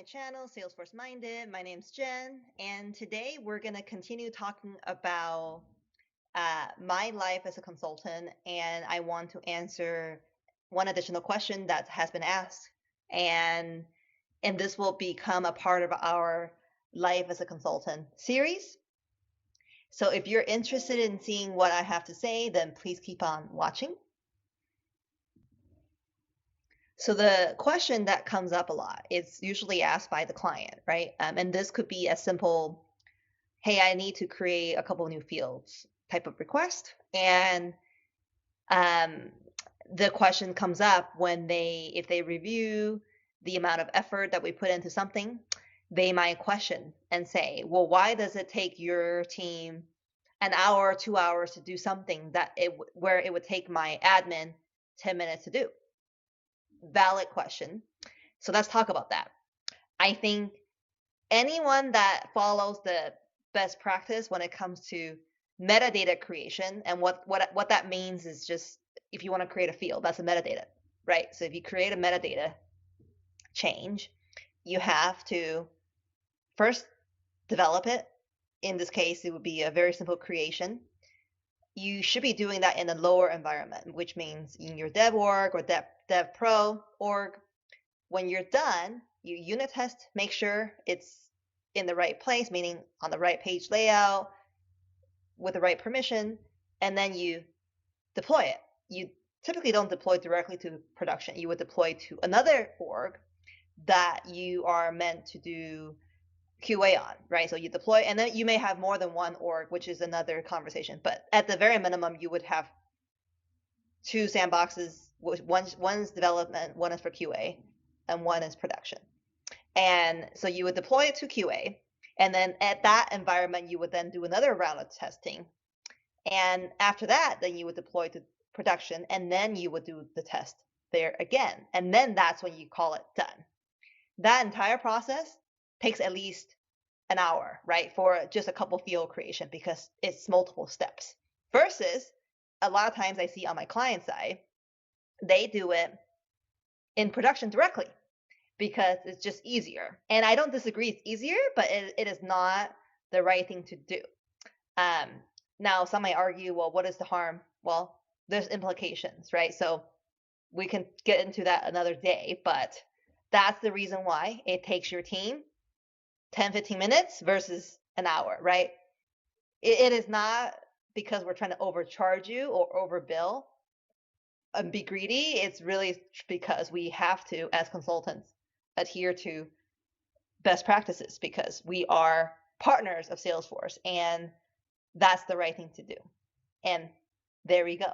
channel, Salesforce Minded. My name's Jen, and today we're going to continue talking about my life as a consultant, and I want to answer one additional question that has been asked, and this will become a part of our life as a consultant series. So if you're interested in seeing what I have to say, then please keep on watching. So the question that comes up a lot, it's usually asked by the client, right? And this could be as simple, hey, I need to create a couple of new fields type of request. And um, the question comes up when if they review the amount of effort that we put into something, they might question and say, well, why does it take your team an hour, 2 hours to do something where it would take my admin 10 minutes to do? Valid question. So let's talk about that. I think anyone that follows the best practice when it comes to metadata creation, and what that means is just if you want to create a field, that's a metadata, right? So if you create a metadata change, you have to first develop it. In this case, it would be a very simple creation. You should be doing that in a lower environment, which means in your dev org or dev pro org. When you're done, you unit test, make sure it's in the right place, meaning on the right page layout with the right permission, and then you deploy it. You typically don't deploy directly to production. You would deploy to another org that you are meant to do QA on, right? So you deploy, and then you may have more than one org, which is another conversation. But at the very minimum, you would have two sandboxes. One's development, one is for QA, and one is production. And so you would deploy it to QA, and then at that environment, you would then do another round of testing. And after that, then you would deploy to production, and then you would do the test there again. And then that's when you call it done. That entire process takes at least an hour, right, for just a couple field creation because it's multiple steps. Versus a lot of times I see on my client side, they do it in production directly because it's just easier. And I don't disagree, it's easier, but it is not the right thing to do. Now, some might argue, well, what is the harm? Well, there's implications, right? So we can get into that another day, but that's the reason why it takes your team 10, 15 minutes versus an hour, right? It is not because we're trying to overcharge you or overbill and be greedy. It's really because we have to, as consultants, adhere to best practices because we are partners of Salesforce and that's the right thing to do. And there we go.